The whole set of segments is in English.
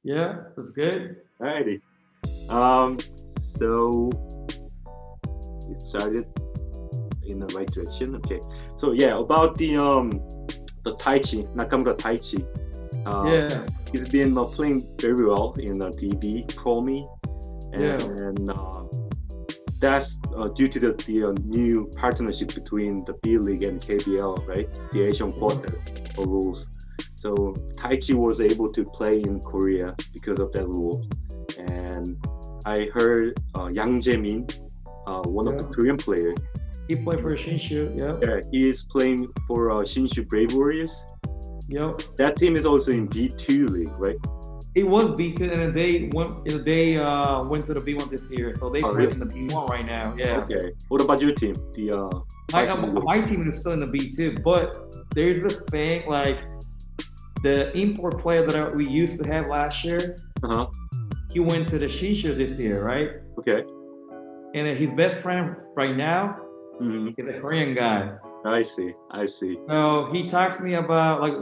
Yeah, that's good. Alrighty. Um, so it started in the right direction. Okay. So yeah, about the Taichi Nakamura Taichi. Yeah, He's been playing very well in DB Pro Me, yeah, and that's due to the new partnership between the B League and KBL, right? The Asian Quarter rules. So Taichi was able to play in Korea because of that rule. And I heard Yang Jae-min, one of the yeah. Korean players, He played for Shinshu. Yeah, yeah, he is playing for Shinshu Brave Warriors. yep. That team is also in B2 league, right? It was B2, and then they went to the B1 this year, so they Oh, play really? in the B1 right now. Yeah. Okay. What about your team? The Fighting Eagles? My team is still in the B2, but there's a thing like the import player that we used to have last year. Uh-huh. He went to the Shisha this year, right? Okay. And his best friend right now Hmm. is a Korean guy. I see. I see. So he talks to me about like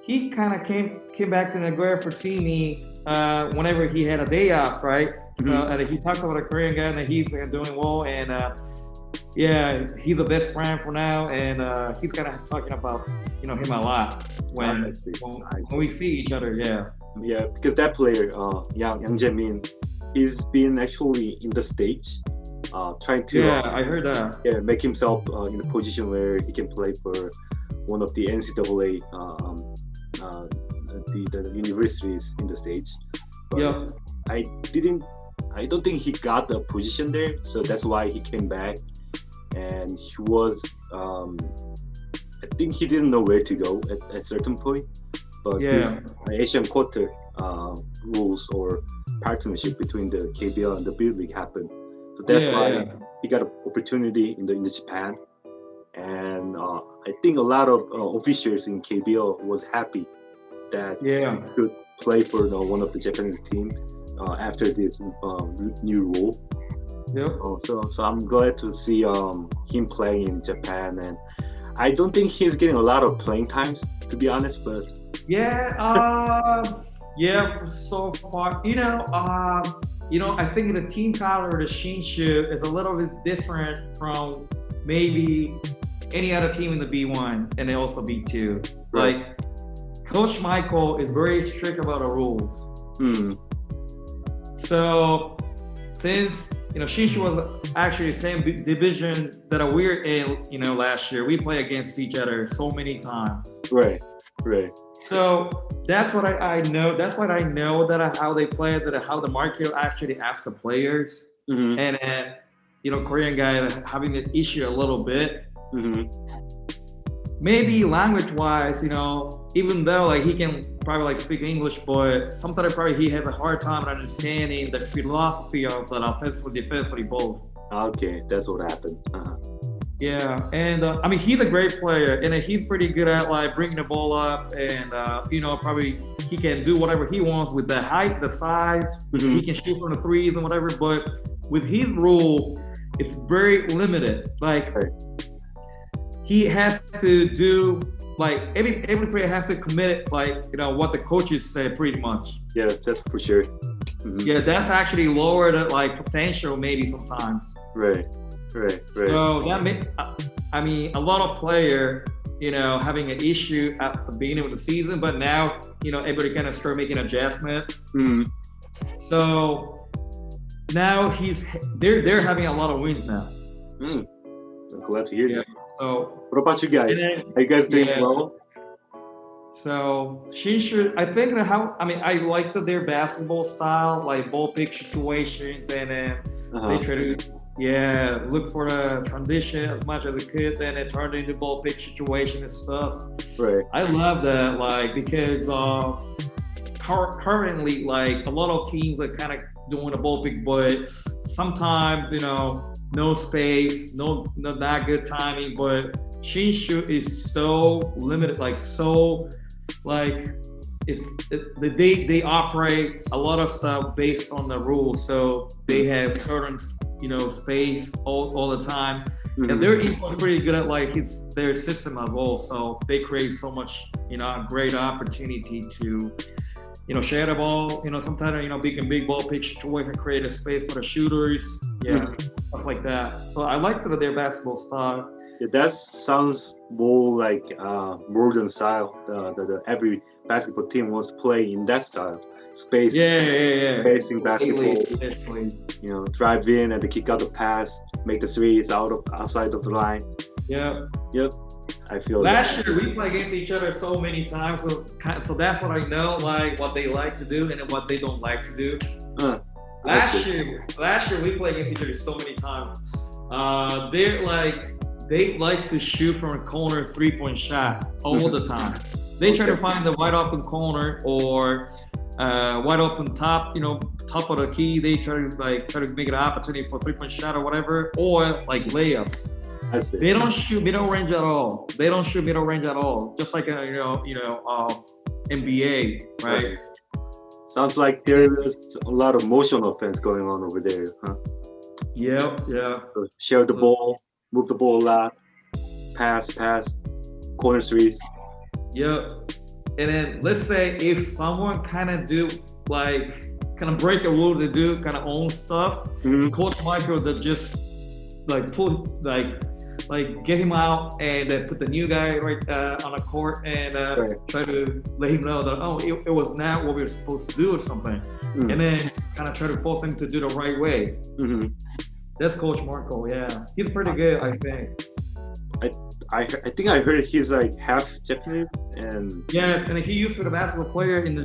he kind of came back to Nagoya for seeing me whenever he had a day off, right? So Mhm. and he talks about a Korean guy and he's doing well, and yeah, he's a best friend for now, and he's kind of talking about him a lot I see. when we see each other. Yeah, Yeah, because that player, Yang Jae-min, he's been actually in the stage, trying to yeah, I heard that. make himself in a position where he can play for one of the NCAA the universities in the States. But Yeah, I don't think he got the position there, so that's why he came back. And he was, I think he didn't know where to go at certain point. But yeah, this Asian Quarter rules or partnership between the KBL and the B League happened. So that's yeah, why yeah, he got an opportunity in the Japan. And I think a lot of officials in KBL was happy that yeah. he could play for one of the Japanese team after this new rule. Yep. So I'm glad to see him playing in Japan, and I don't think he's getting a lot of playing times, to be honest. But Yeah, yeah. So far, I think the team color of the Shinshu is a little bit different from maybe any other team in the B1 and then also B2. Right. Like Coach Michael is very strict about the rules. hmm, So since Shinshu was actually the same division that we're in, last year, we play against each other so many times. right. So that's what I know. That's what I know that how they play, that how the market actually asks the players, hmm and then Korean guy having the issue a little bit. hmm Maybe language wise, even though like he can probably like speak English, but sometimes probably he has a hard time understanding the philosophy of the offensive defensively both. Okay, that's what happened. Uh-huh. Yeah, and I mean he's a great player, and he's pretty good at like bringing the ball up, and probably he can do whatever he wants with the height, the size. Mhm. He can shoot from the threes and whatever. But with his rule, it's very limited. Like Right. he has to do like every player has to commit like what the coaches say pretty much. Yeah, that's for sure. Mhm. Yeah, that's actually lower than like potential maybe sometimes. Right. So that a lot of player, having an issue at the beginning of the season, but now, everybody kind of start making adjustment. Mhm. So now they're having a lot of wins now. Mm. I'm glad to hear Yeah. that. So What about you guys? and then, Are you guys doing yeah. well? So Shinshu, I think I like their basketball style, like ball pick situations, and then Uh-huh. they try to look for the transition as much as it could, then it turned into ball pick situation and stuff. Right. I love that, like because currently, like a lot of teams are kind of doing a ball pick, but sometimes no space, no not that good timing. But Shinshu is so limited, they operate a lot of stuff based on the rules, so they have certain space all the time. Mhm. And they're even pretty good at like their system as well, so they create so much great opportunity to share the ball. Sometimes big ball pick situation, create a space for the shooters. Yeah, stuff like that. So I like their basketball style. Yeah, that sounds more like modern style. The every basketball team wants to play in that style. Spacing basketball. Drive in and kick out the pass, make the threes outside of the line. Yeah. Yep. I feel last year we played against each other so many times, so that's what I know, like what they like to do and what they don't like to do. Last year we played against each other so many times. They like to shoot from a corner 3-point shot all the time. They try to find the wide open corner or wide open top, top of the key. They try to make an opportunity for 3-point shot or whatever, or like layups. They don't shoot middle range at all. Just like NBA, right? Sounds like there's a lot of motion offense going on over there, huh? Yeah. So share the ball, move the ball a lot, pass, corner threes. Yep. And then let's say if someone kind of break a rule to do kind of own stuff, Coach Michael that just get him out and then put the new guy right on the court and try to let him know that it was not what we were supposed to do or something, and then kind of try to force him to do the right way. That's Coach Marco. Yeah, he's pretty good, I think. I think I heard he's like half Japanese and yes, and he used to be a basketball player in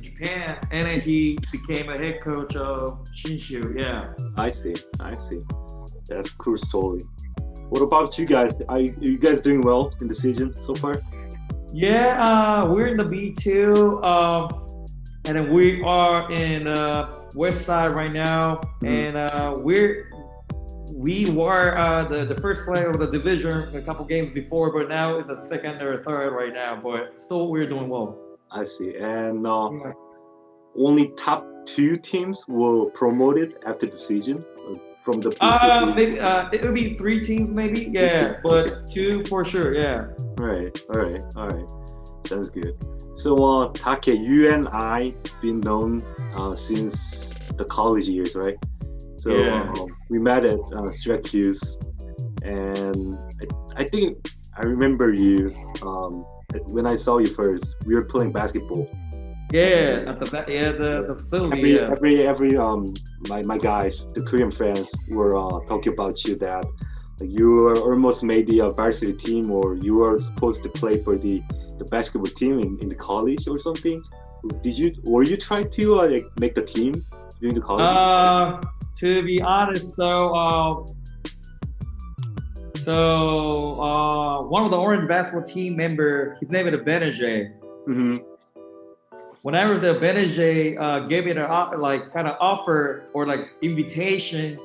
Japan, and then he became a head coach of Shinshu. Yeah, I see. That's a cool story. What about you guys? Are you guys doing well in the season so far? Yeah, we're in the B2, and then we are in West Side right now, and we were the first player of the division a couple games before, but now it's the second or third right now. But still, we're doing well. I see, and only top 2 teams were promoted after the season. From the maybe it would be 3 teams, maybe. Yeah, but 2 for sure. Yeah. All right. Sounds good. So, Take, you and I been known since the college years, right? So we met at Syracuse, and I think I remember you when I saw you first. We were playing basketball. Yeah, at the facility. Every my guys, the Korean friends, were talking about you that you were almost made the varsity team, or you were supposed to play for the basketball team in the college or something. Were you trying to make the team during the college? To be honest, though, one of the Orange basketball team member, his name is Benajay. Whenever the Benajay gave me the offer or invitation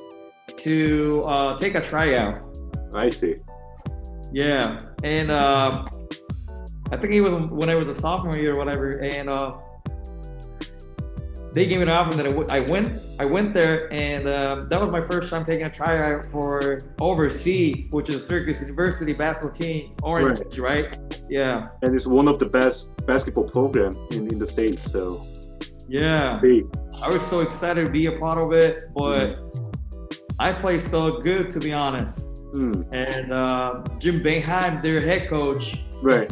to take a tryout. I see. Yeah, and I think it was when I was a sophomore year or whatever, and they gave me an offer that I went there, and that was my first time taking a tryout for overseas, which is Syracuse University basketball team, Orange, right? Yeah. And it's one of the best basketball program in the States, so yeah. I was so excited to be a part of it, but I played so good, to be honest. And Jim Boeheim, their head coach, right,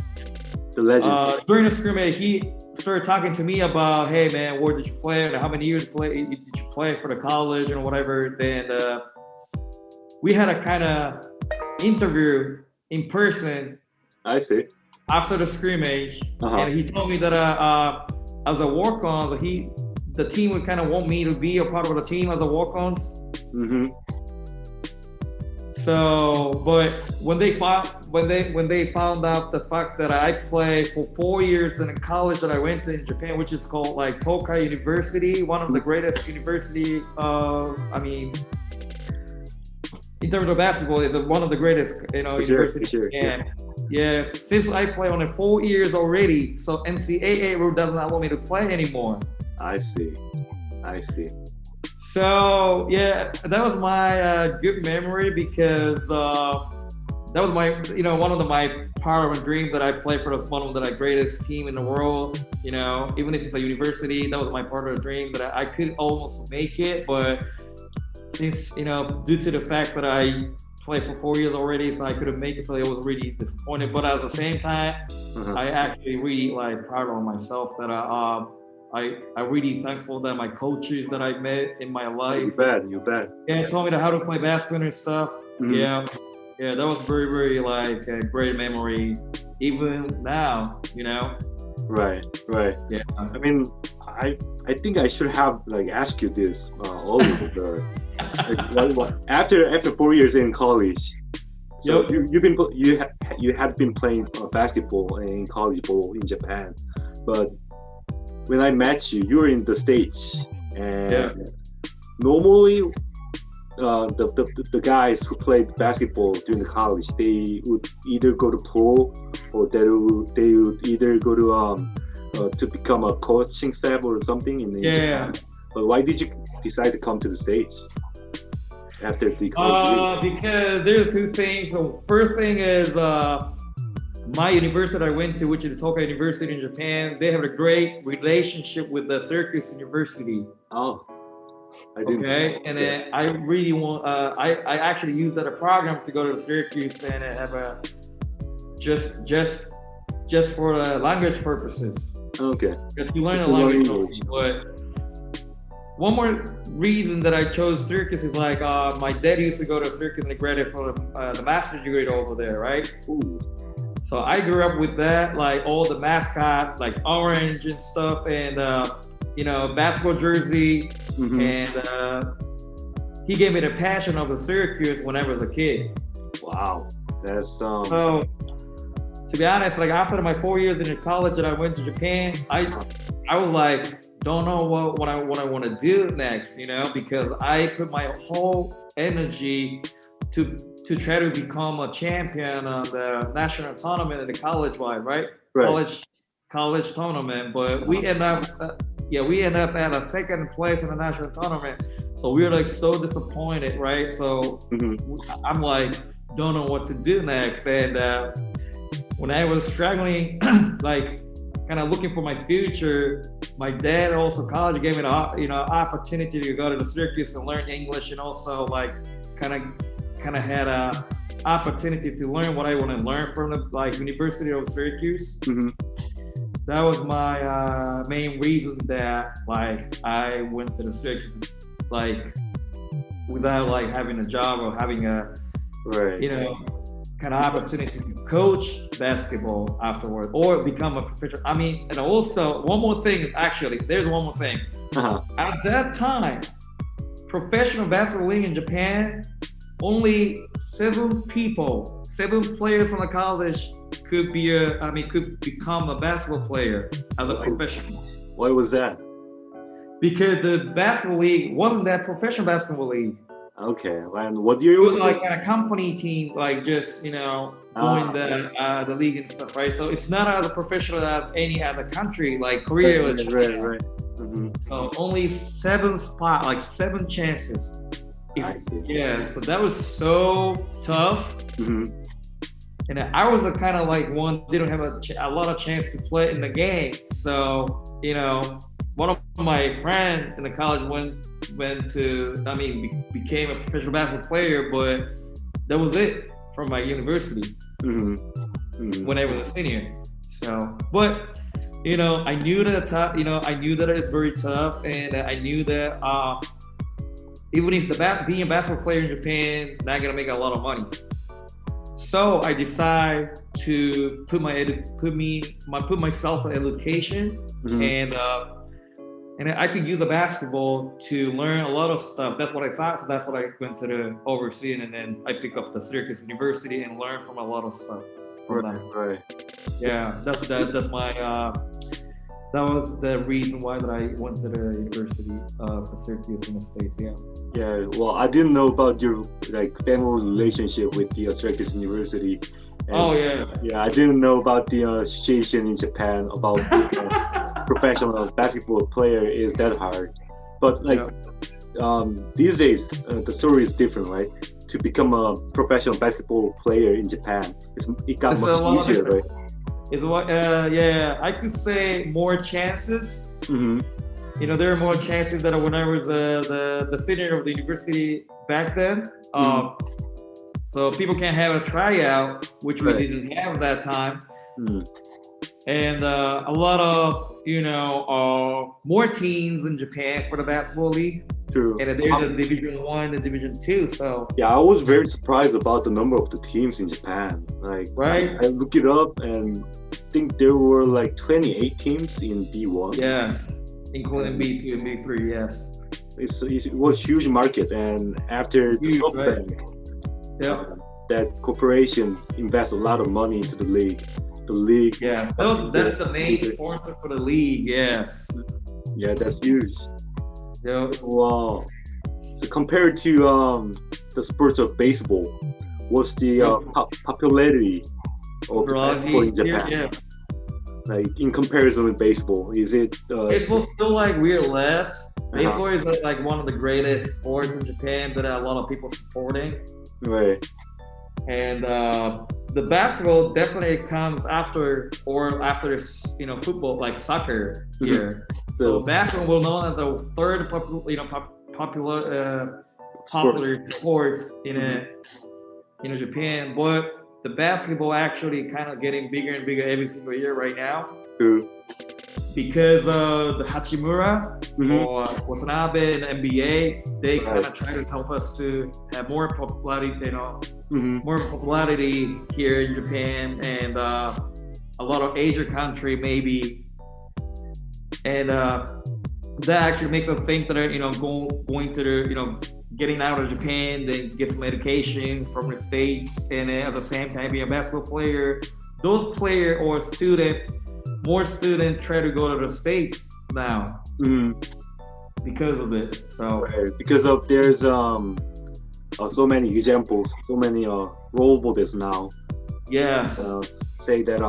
the legend. During the scrimmage, he started talking to me about, hey man, where did you play and how many years did you play for the college and whatever. Then we had a kind of interview in person. I see. After the scrimmage, and he told me that as a walk-on, the team would kind of want me to be a part of the team as a walk-on. So, but when they found out the fact that I played for 4 years in a college that I went to in Japan, which is called Tokai University, one of the greatest university, in terms of basketball, it's one of the greatest, universities. Sure. Yeah, since I play only 4 years already, so NCAA rule does not want me to play anymore. I see. So yeah, that was my good memory because that was my, one of my part of a dream that I played for one of the greatest team in the world. Even if it's a university, that was my part of the dream that I could almost make it. But since, due to the fact that I played for 4 years already, so I couldn't make it, so I was really disappointed. But at the same time, I actually really proud of myself that I really thankful that my coaches that I met in my life. You bet. Yeah, told me how to play basketball and stuff. Yeah, that was very, very a great memory. Even now, Right. Yeah. I mean, I think I should have asked you this over. After 4 years in college, so you had been playing basketball in college ball in Japan, but when I met you, you were in the States, and normally the guys who played basketball during the college, they would either go to pro or they would either go to become a coaching staff or something in Japan. But why did you decide to come to the States after the college? Because there are two things. So first thing is my university I went to, which is the Takeyuki University in Japan. They have a great relationship with the Syracuse University. Oh. I didn't. Okay, and then I really want. I actually used that program to go to Syracuse and have a just for language purposes. Okay. Because you learn a language. But one more reason that I chose Syracuse is my dad used to go to Syracuse and graduate for the master's degree over there, right? Ooh. So I grew up with that, all the mascot, orange and stuff, and basketball jersey, and he gave me the passion of the Syracuse when I was a kid. Wow, that's So, to be honest, after my 4 years in college that I went to Japan, I was don't know what I want to do next, because I put my whole energy to try to become a champion on the national tournament in the college-wide, right? College tournament, but we end up at a second place in the national tournament. So we were so disappointed, right? So I'm don't know what to do next. And when I was struggling, kind of looking for my future, my dad also college gave me the opportunity to go to the Syracuse and learn English, and also kind of had a opportunity to learn what I want to learn from the University of Syracuse. That was my main reason that I went to the Syracuse without having a job or having a kind of opportunity to coach basketball afterwards or become a professional. I mean, and also one more thing, there's one more thing. At that time, professional basketball league in Japan, only 7 players from the college could become a basketball player as a professional. Why was that? Because the basketball league wasn't that professional basketball league. Okay, and what year was it? It was a company team, doing the league and stuff, right? So it's not as professional as any other country, Korea or Japan. Right. So only 7 spots, 7 chances. I see. Yeah, so that was so tough. And I was a kind of one didn't have a lot of chance to play in the game. So one of my friends in the college became a professional basketball player, but that was it from my university when I was a senior. So, but I knew that I knew that it's very tough, and I knew that even if being a basketball player in Japan not gonna make a lot of money. So I decided to put myself in education, and I could use a basketball to learn a lot of stuff. That's what I thought. So that's what I went to the overseas, and then I picked up the Syracuse University and learned from a lot of stuff. Right. Yeah, that's my. That was the reason why that I went to the University of Syracuse in the States. Yeah. Well, I didn't know about your family relationship with the Syracuse University. And, Yeah, I didn't know about the situation in Japan about professional basketball player is that hard. But these days, the story is different, right? to become a professional basketball player in Japan. It got It's a much lot easier, right? Is what? Yeah, I could say more chances. Mm-hmm. You know, there are more chances than when I was the senior of the university back then. So people can have a tryout, which we Right. didn't have that time. Mm. And a lot of more teams in Japan for the basketball league, True. and there's a Division 1 and Division 2. So Yeah, I was very surprised about the number of the teams in Japan. Like, right, I looked it up and I think there were like 28 teams in B1. yeah, including B2 and B3. Yes, It was a huge market, and after the Huge, SoftBank, yeah, that corporation invests a lot of money into the league. The league, yeah. So that's the main sponsor for the league. Yes, yeah, that's huge. yeah. Wow. So compared to the sports of baseball, what's the popularity of the basketball in Japan? Yeah. Like in comparison with baseball, is it? Baseball still like we're less. Baseball is like one of the greatest sports in Japan that a lot of people supporting. Right. And the basketball definitely comes after football, like soccer here. So basketball will known as the third popular sports in Japan, but the basketball actually kind of getting bigger and bigger every single year right now. True. Because the Hachimura or Watanabe and the NBA, they kind of try to help us to have more popularity, more popularity here in Japan and a lot of Asian country maybe, and that actually makes us think that going to the getting out of Japan, then get some education from the States, and then at the same time being a basketball player. Those player or more students try to go to the States now because of it. So because of there's so many examples, so many role models now. Yeah. Say that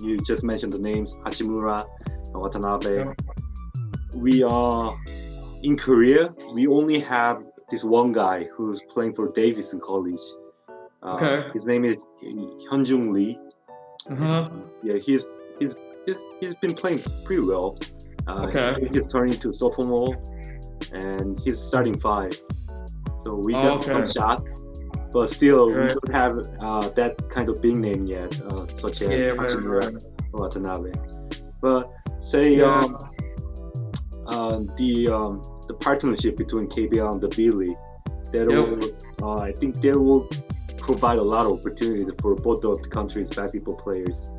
you just mentioned the names Hachimura, Watanabe. Yeah. We are in Korea. We only have this one guy who's playing for Davidson College. His name is Hyunjung Lee. Yeah, he's been playing pretty well. He's turning to sophomore, and he's starting 5. So we got some shot, but still we don't have that kind of big name yet, such as Hachimura or Watanabe. But say the partnership between KBL and the B League, I think that will provide a lot of opportunities for both of the country's basketball players.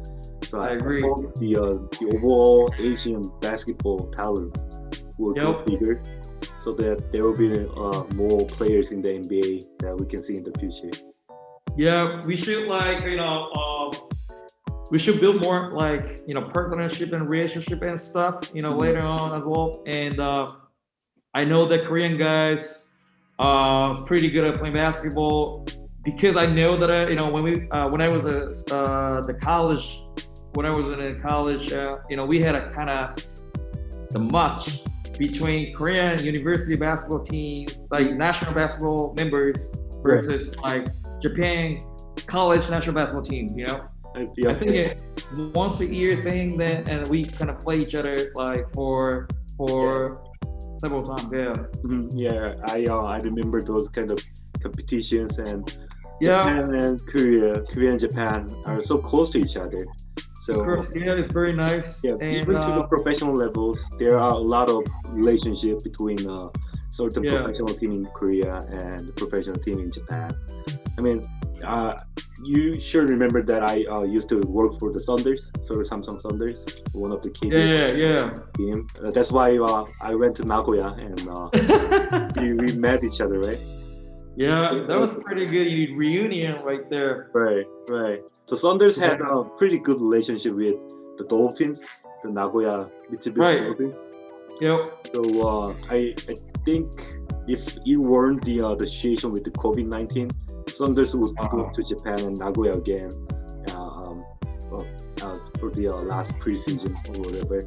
So I agree. hope the overall Asian basketball talent will grow bigger, so that there will be more players in the NBA that we can see in the future. Yeah, we should we should build more partnership and relationship and stuff later on as well. And I know that Korean guys are pretty good at playing basketball, because I know that when I was in college, we had a kind of the match between Korean university basketball team, like national basketball members, versus like Japan college national basketball team. I think it's once a year thing, and we kind of play each other like for several times. Yeah, I remember those kind of competitions, and Japan and Korea and Japan are so close to each other. So it's very nice. Yeah, and, even to the professional levels, there are a lot of relationship between certain professional team in Korea and the professional team in Japan. I mean, you sure remember that I used to work for the Thunders, so Samsung Thunders, one of the key team. That's why I went to Nagoya and we met each other, right? Yeah, that was pretty good reunion right there. Right. So Thunders had a pretty good relationship with the Dolphins, the Nagoya Mitsubishi Dolphins. Yep. So I think if it weren't the situation with the COVID-19, Thunders would go to Japan and Nagoya again for the last preseason or whatever.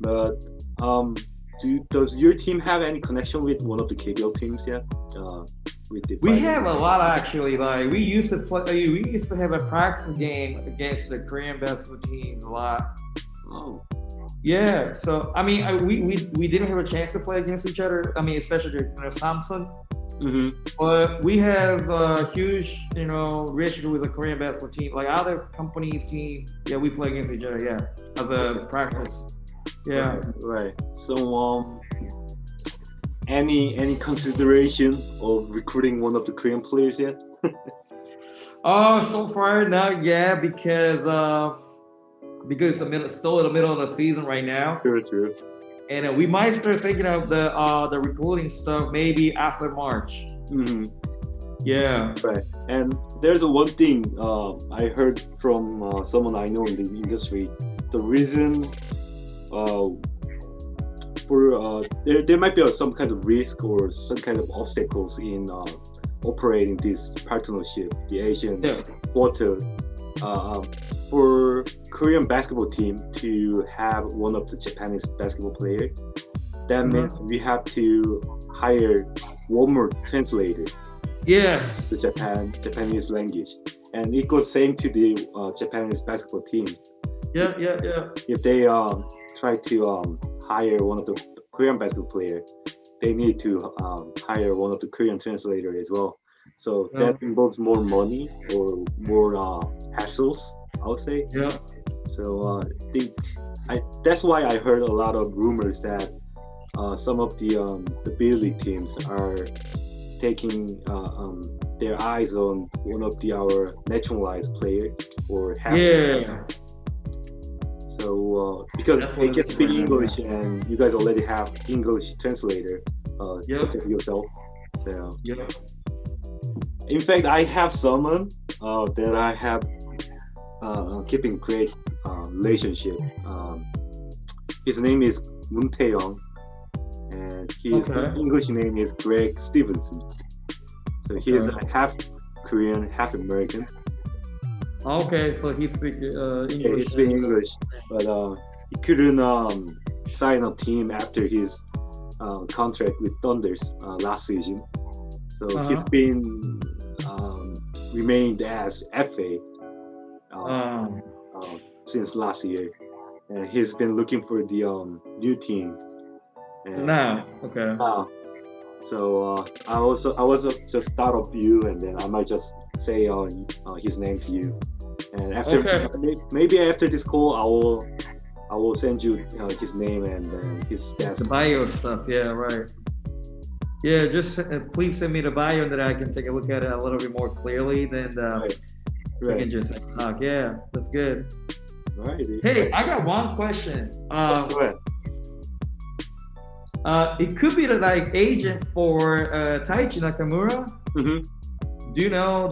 But does your team have any connection with one of the KBL teams yet? with the We Fighting have a Eagles? lot actually. Like we used to play. We used to have a practice game against the Korean basketball teams a lot. Oh, Yeah. So I mean, we didn't have a chance to play against each other. I mean, especially Samsung. mm-hmm. But we have a huge, relationship with the Korean basketball team. Like other companies' team, yeah, we play against each other. Yeah, as a practice. Yeah. Right. So, any consideration of recruiting one of the Korean players yet? Oh, so far not yet because still in the middle of the season right now, True. and we might start thinking of the recruiting stuff maybe after March. Mm-hmm. Yeah. Right. And there's one thing I heard from someone I know in the industry. The reason for there might be some kind of risk or some kind of obstacles in operating this partnership, the Asian quarter, for Korean basketball team to have one of the Japanese basketball player. That means we have to hire one more translator. Yes. The Japanese language, and it goes same to the Japanese basketball team. Yeah. If they try to hire one of the Korean basketball player, they need to hire one of the Korean translator as well. So that involves more money or more hassles, I would say. Yeah. So that's why I heard a lot of rumors that some of the B League teams are taking their eyes on one of our naturalized player or so because they can speak English and you guys already have English translator such as yourself. So in fact, I have someone that I have keeping great relationship. His name is Moon Tae-young, and his English name is Greg Stevenson. So he is half Korean, half American. Okay, so he speaks English. Yeah, he speaks English, but he couldn't sign a team after his contract with Thunders last season. So he's been remained as FA since last year, and he's been looking for the new team. And so I was just thought of you, and then I might just say his name to you. And after maybe after this call, I will send you his name and his stats. The bio stuff, yeah, right. Yeah, just please send me the bio that I can take a look at it a little bit more clearly. Then we can just talk. Yeah, that's good. Right. Hey, I got one question. Go ahead. It could be the agent for Taichi Nakamura. Mm-hmm. Do you know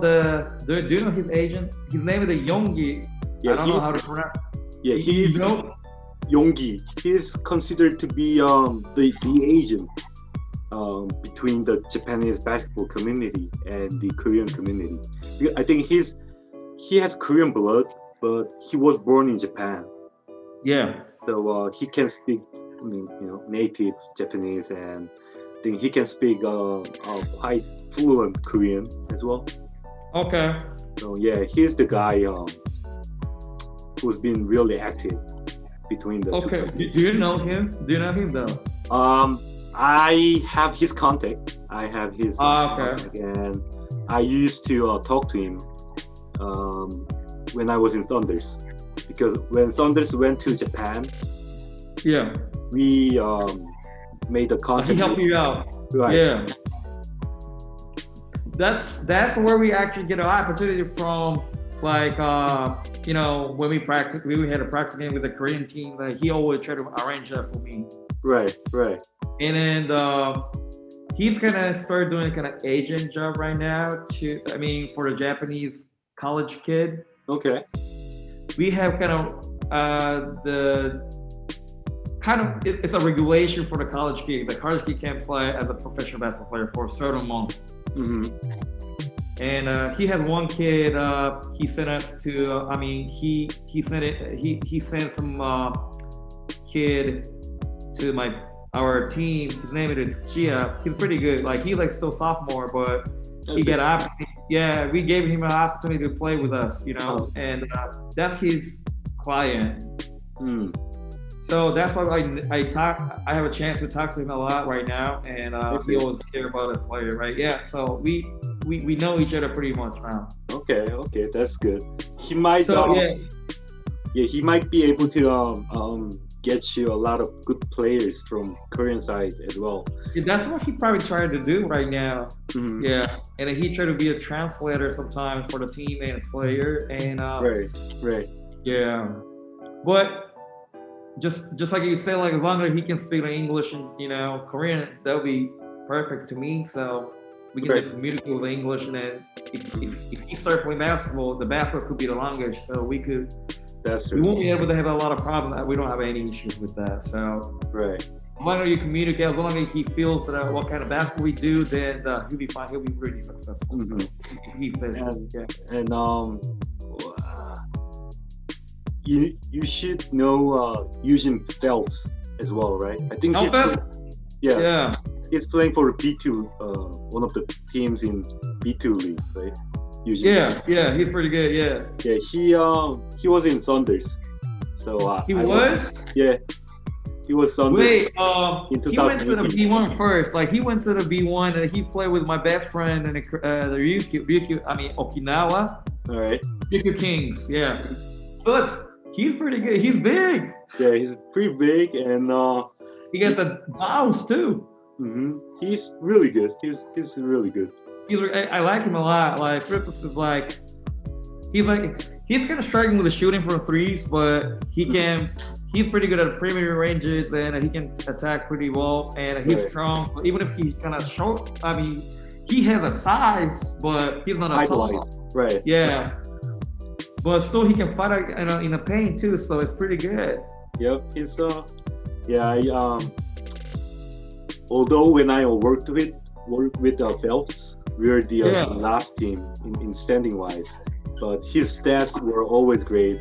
his agent? His name is Yongi. Yeah, I don't know how to pronounce. Yeah, he's Yongi. He's considered to be the agent between the Japanese basketball community and the Korean community. I think he has Korean blood, but he was born in Japan. Yeah. So he can speak, native Japanese, and I think he can speak quite fluent Korean as well. Okay. So yeah, he's the guy who's been really active between the two. Okay. Do you know him? Do you know him though? I have his contact. I have his contact, and I used to talk to him when I was in Thunders, because when Thunders went to Japan, we made a contact. He helped you out. Right. Yeah. That's where we actually get an opportunity from, when we practice, we had a practice game with the Korean team. He always tried to arrange that for me. Right. And then he's gonna start doing kind of agent job right now for the Japanese college kid. Okay. We have it's a regulation for the college kid. The college kid can't play as a professional basketball player for a certain month. Mm-hmm. And he has one kid. He sent us to. He sent some kid to my our team. His name is Chia. He's pretty good. Like he's like still sophomore, but he got yeah, we gave him an opportunity to play with us, you know, and that's his client. So that's why I have a chance to talk to him a lot right now, and he always care about his player, right? Yeah, so we know each other pretty much now. Okay, that's good. He might he might be able to get you a lot of good players from Korean side as well. Yeah, that's what he probably trying to do right now. Yeah, and he tried to be a translator sometimes for the team and player, and right. Yeah, but just like you said, like as long as he can speak English and Korean, that'll be perfect to me. So we can just communicate with English, and then if he starts playing basketball, the basketball could be the language, so we could. That's true. We won't be able to have a lot of problems. We don't have any issues with that. So as long as you communicate, as long as he feels that what kind of basketball we do, then he'll be fine. He'll be really successful. If he fits. And you should know Eugene Phelps as well, right? I think he's playing for B2, one of the teams in B2 league, right? Eugene. Yeah, he's pretty good. Yeah, he was in Saunders, so he was. He was Saunders. Wait, he went to the B1 first. Like he went to the B1 and he played with my best friend in the Okinawa. All right. Ryukyu Kings. Yeah, but he's pretty good. He's big. Yeah, he's pretty big, and he got the bounce too. He's really good. He's really good. I like him a lot. Like Ripples is like he's kind of striking with the shooting from threes, but he's pretty good at the perimeter ranges, and he can attack pretty well, and he's strong. But even if he's kind of short, I mean, he has a size, but he's not a tall. Right. Yeah. But still, he can fight in the paint too, so it's pretty good. Yep. He's although when I worked with Phelps, we're the last team in standing wise, but his stats were always great.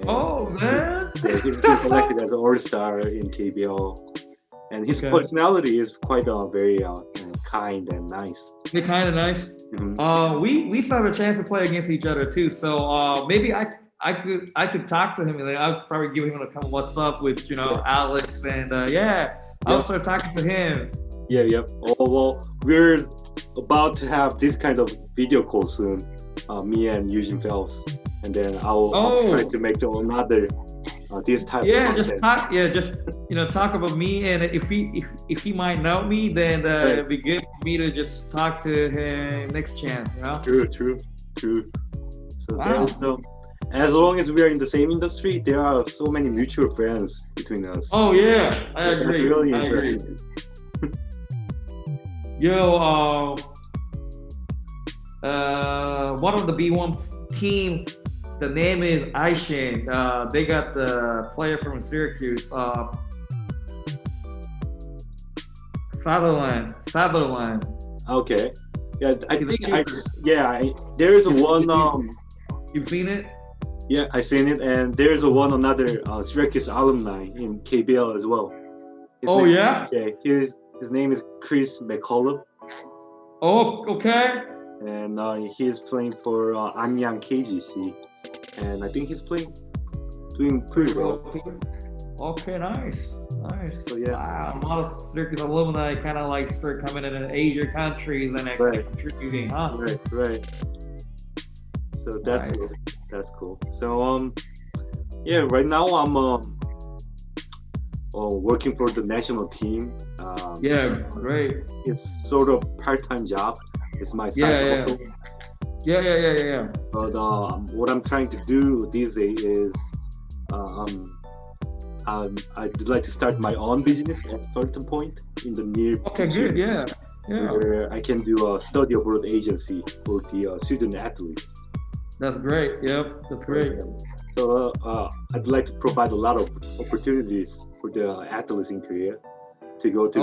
And man! He's been selected as an all-star in KBL, and his personality is quite very kind and nice. They're kind of nice. We still have a chance to play against each other too, so maybe I could talk to him, and I'd probably give him a couple what's up with Alex, and I'll start talking to him. Yep. Oh well, we're about to have this kind of video call soon, me and Eugene Phelps, and then I'll try to make another this type of content. Just talk about me, and if he might know me, then it'd be good for me to just talk to him next chance. True. So as long as we are in the same industry, there are so many mutual friends between us. Oh yeah, I agree. That's really interesting. Yo, one of the B1 team, the name is Aishin. They got the player from Syracuse, Fatherland. Okay. Yeah, I think there's one. You've seen it? Yeah, I've seen it, and there's another Syracuse alumni in KBL as well. His name is Chris McCollum. Oh, okay. And he's playing for Anyang KGC, and I think he's doing pretty well. Okay, nice. So a lot of Syracuse alumni kind of like start coming in Asian countries and actually contributing, huh? Right. So that's cool. So right now I'm working for the national team. Great. It's sort of part-time job. It's my side hustle. Yeah. But what I'm trying to do these days is I'd like to start my own business at a certain point in the near future. Okay, good. Yeah. Where I can do a study abroad agency for the student athletes. That's great. Yep, that's great. So I'd like to provide a lot of opportunities for the athletes in Korea to go to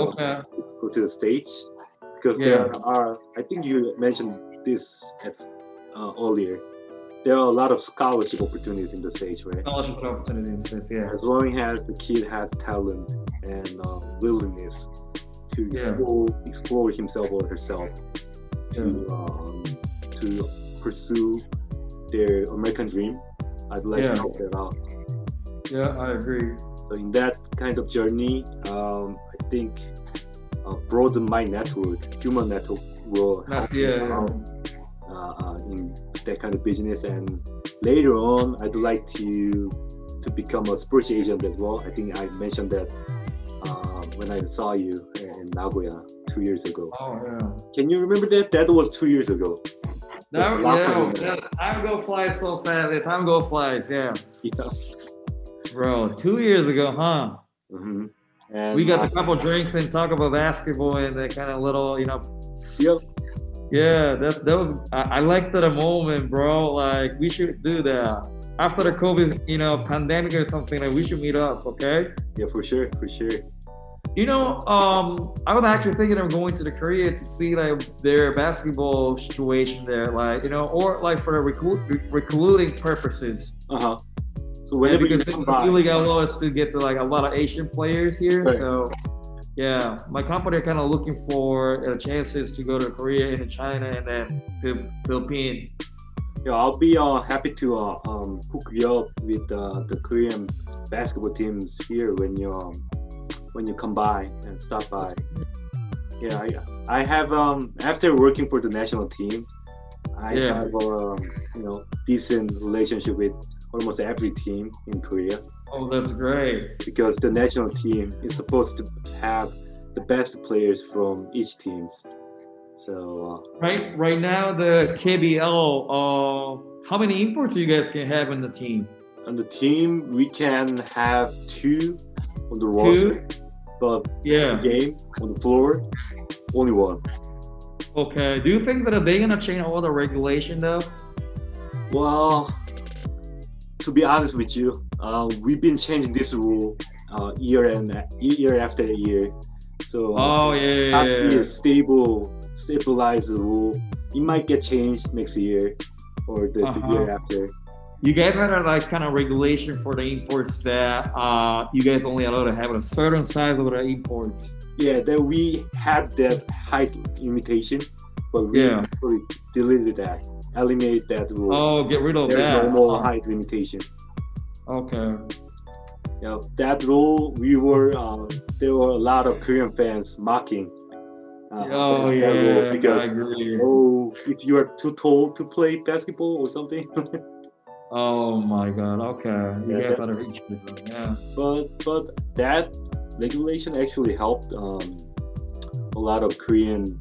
the stage, because there are, I think you mentioned this earlier, there are a lot of scholarship opportunities in the stage, right? Scholarship opportunities, yeah. As long as the kid has talent and willingness to explore himself or herself to pursue their American dream. I'd like to help that out. Yeah, I agree. So in that kind of journey, I think broaden my network, human network, will help me out in that kind of business. And later on, I'd like to become a sports agent as well. I think I mentioned that when I saw you in Nagoya 2 years ago. Oh yeah. Can you remember that? That was 2 years ago. Time go flies so fast. The time go flies. Yeah. Bro, 2 years ago, huh? Mm-hmm. And we got a couple drinks and talk about basketball and that kind of little, you know. Yep. Yeah, that was. I liked that moment, bro. Like we should do that after the COVID, pandemic or something. Like we should meet up, okay? Yeah, for sure. I was actually thinking of going to the Korea to see like their basketball situation there, like or like for the recruiting purposes. So whenever because you come they really got us to get to like a lot of Asian players here, right. So yeah, my company are kind of looking for chances to go to Korea and China and then Philippines. Yeah, I'll be happy to hook you up with the Korean basketball teams here when you come by and stop by. Yeah, I have after working for the national team, I have decent relationship with almost every team in Korea. Oh, that's great. Because the national team is supposed to have the best players from each teams. So right now the KBL, how many imports you guys can have in the team? On the team, we can have 2 on the roster, but the game on the floor, only 1. Okay. Do you think that they're gonna change all the regulation though? Well, to be honest with you, we've been changing this rule year after year. So stabilize the rule. It might get changed next year or the year after. You guys had a like kind of regulation for the imports that you guys only allowed to have a certain size of the imports. Yeah, that we had that height limitation, but we deleted that. Eliminate that rule. Oh, get rid of that. There's no more height limitation. Okay. That rule, there were a lot of Korean fans mocking. Because I agree. If you are too tall to play basketball or something. Oh my God. Okay. You guys gotta reach this one. Yeah. But that regulation actually helped a lot of Korean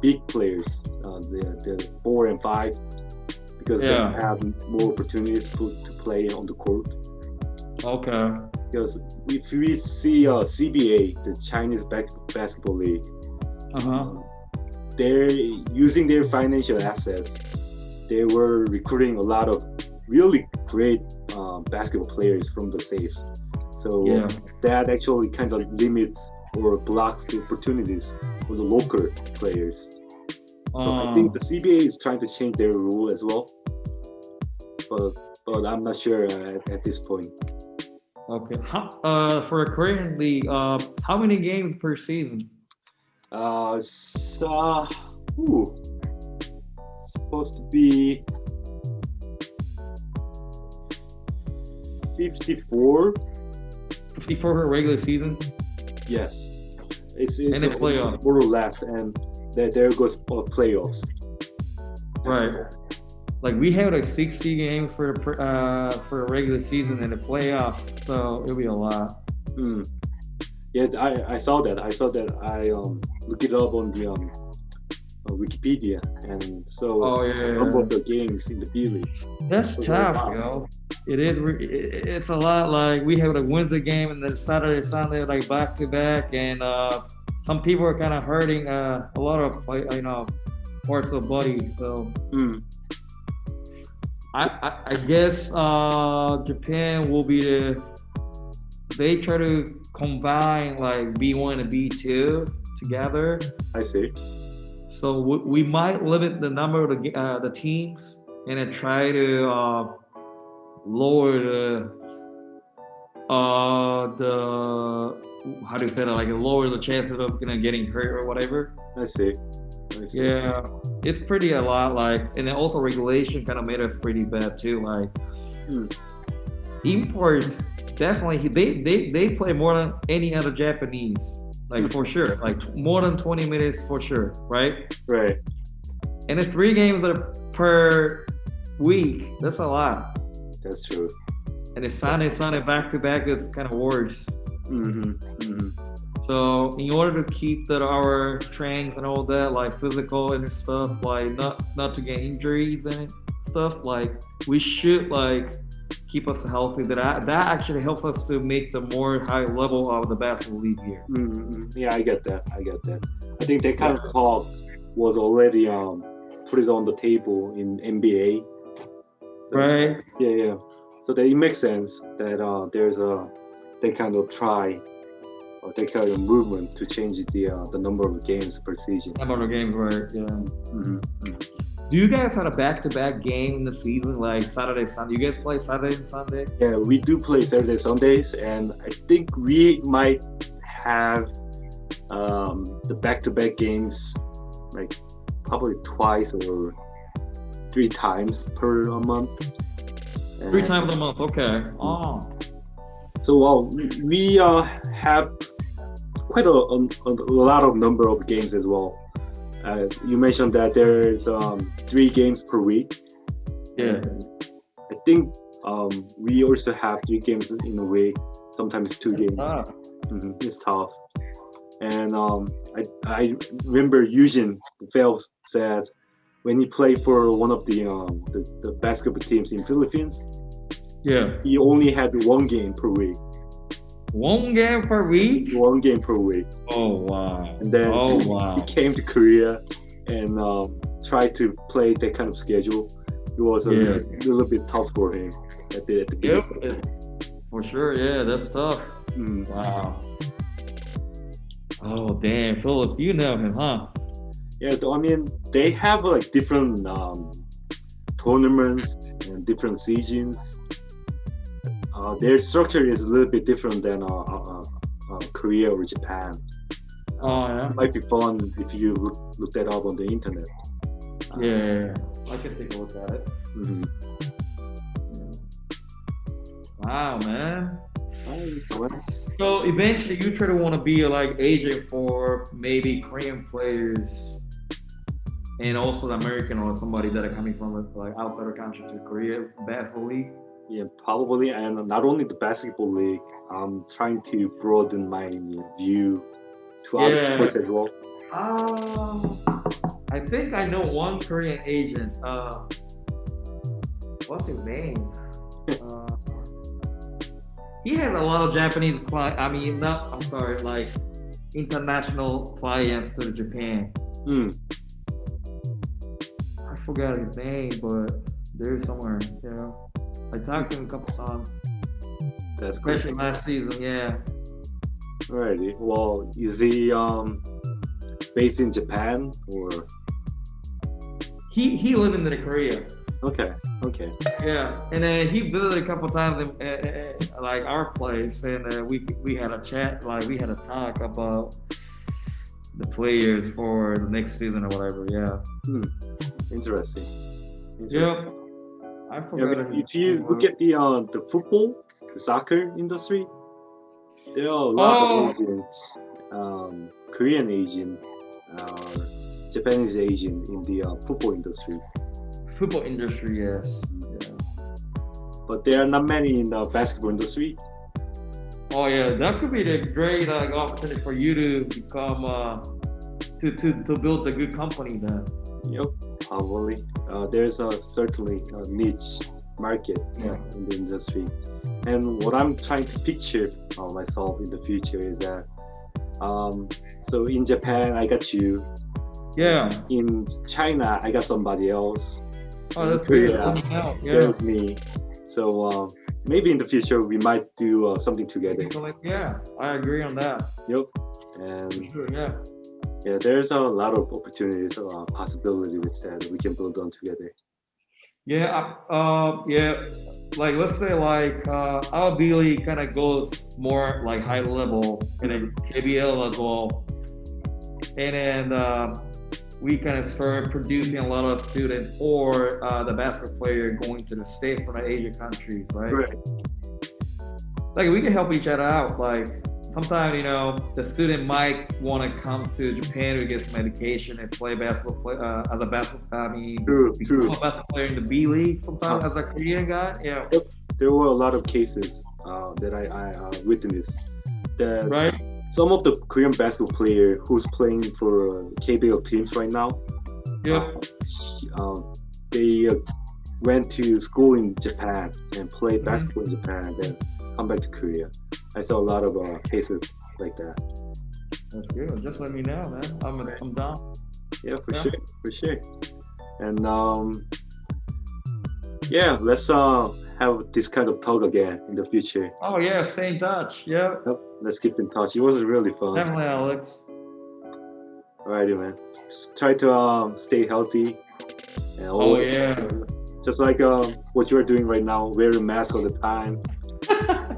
big players. The 4 and 5s, because they have more opportunities to play on the court. Okay. Because if we see CBA, the Chinese Basketball League, they're using their financial assets. They were recruiting a lot of really great basketball players from the States. So that actually kind of limits or blocks the opportunities for the local players. So I think the CBA is trying to change their rule as well, but I'm not sure at this point. Okay. For a Korean league, how many games per season? Supposed to be 54. 54 for a regular season? Yes. It's and then playoffs. More or less, and there goes playoffs. Right. Like we have like 60 games for a regular season and a playoff, so it'll be a lot. Yeah, I saw that. I looked it up on the Wikipedia, and so number of the games in the B League. That's tough, It is. It's a lot. Like we have like Wednesday game and then Saturday, Sunday, like back to back, and some people are kind of hurting a lot of parts of body. So I guess Japan will be they try to combine like B1 and B2 together. I see. So we might limit the number of the teams and then try to lower the the how do you say that? Like lower the chances of getting hurt or whatever. I see. I see. Yeah, it's pretty a lot. Like, and then also regulation kind of made us pretty bad too. Like, imports definitely they play more than any other Japanese. Like for sure, like more than 20 minutes for sure, right? Right. And it's 3 games per week. That's a lot. That's true. And it's Sunday back to back. It's kind of worse. So in order to keep our strength and all that, like physical and stuff, like not to get injuries and stuff, like we should like keep us healthy. That actually helps us to make the more high level of the basketball league here. Yeah, I get that. I think that kind of talk was already put it on the table in NBA. So, right. Yeah. So that it makes sense that there's they kind of try or they kind of movement to change the number of games per season. Number of games, right? Yeah. Do you guys have a back-to-back game in the season, like Saturday, Sunday? You guys play Saturday and Sunday? Yeah, we do play Saturday, Sundays, and I think we might have the back-to-back games like probably twice or 3 times per month. 3 times a month, okay. Oh. So we have quite a lot of number of games as well. You mentioned that there's 3 games per week. Yeah. I think we also have 3 games in a week, sometimes 2 games. It's tough. And I remember Eugene Phelps said when he played for one of the basketball teams in Philippines, he only had 1 game per week. 1 game per week? 1 game per week. Oh wow! And then he came to Korea and tried to play that kind of schedule. It was a little bit tough for him at the beginning. For sure, yeah, that's tough. Wow. Oh damn, Philip, you know him, huh? Yeah, I mean they have like different tournaments and different seasons. Their structure is a little bit different than Korea or Japan. It might be fun if you look that up on the internet. I can take a look at it. Wow, man. So eventually you try to want to be like agent for maybe Korean players and also the American or somebody that are coming from like outside the country to Korea basketball league. Yeah, probably, and not only the basketball league. I'm trying to broaden my view to other sports as well. I think I know one Korean agent. What's his name? He has a lot of Japanese clients. I mean, like international clients to Japan. I forgot his name, but there's somewhere, I talked to him a couple times. That's especially last season, Alrighty. Well, is he based in Japan or? He lived in Korea. Okay. Yeah, and then he visited a couple times at like our place, and we had a chat, like we had a talk about the players for the next season or whatever. Interesting. Yep. I forgot. If you look at the football, the soccer industry, there are a lot of agents, Korean agent, Japanese agent in the football industry. Football industry, yes. But there are not many in the basketball industry. Oh yeah, that could be the great opportunity for you to become to build a good company then. Yep, probably. There's certainly a niche market in the industry. And what I'm trying to picture myself in the future is that so in Japan I got you. In China I got somebody else. Oh, that's great. There's me. So maybe in the future we might do something together. Yeah, I agree on that. Yep. And there's a lot of opportunities, possibilities that we can build on together. Yeah, yeah. Like let's say like our B League kind of goes more like high level, and then KBL as well, and then we kind of start producing a lot of students or the basketball player going to the state from the Asian countries, right? Right. Like we can help each other out. Like sometimes the student might want to come to Japan to get some education and play basketball as a basketball. I mean, True, become true. a basketball player in the B League. Sometimes as a Korean guy, yeah, Yep. There were a lot of cases that I witnessed. That right. some of the Korean basketball player who's playing for KBL teams right now, Yep. they went to school in Japan and played basketball in Japan, and then come back to Korea. I saw a lot of cases like that. That's good. Just let me know, man. I'm down. Yeah, for Yeah. sure, for sure. And yeah, let's have this kind of talk again in the future. Oh yeah, stay in touch. Yeah, Yep, let's keep in touch. It was really fun. definitely, Alex. Alrighty, man. Just try to stay healthy. And Oh always, yeah. just like what you're doing right now, wear a mask all the time,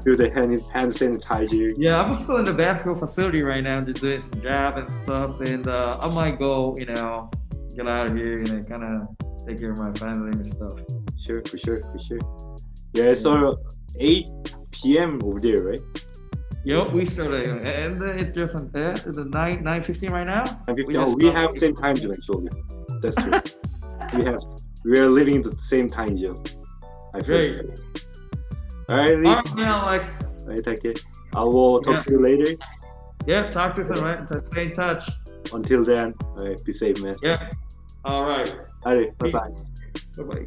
do the hand sanitizer. Yeah, I'm still in the basketball facility right now, just doing some job and stuff, and I might go, get out of here and kind of take care of my family and stuff. Sure, for sure, for sure. Yeah, it's 8 p.m. over there, right? Yep, we started, and it's just the 9:15 right now. We have same time zone actually. That's true. we are living in the same time zone. I feel. Great. All right, All right, man, Alex. all right, take care. I will talk to you later. Yeah, talk to us, all right? Stay in touch. Until then, all right, be safe, man. Yeah. All right. All right, bye bye. Bye bye.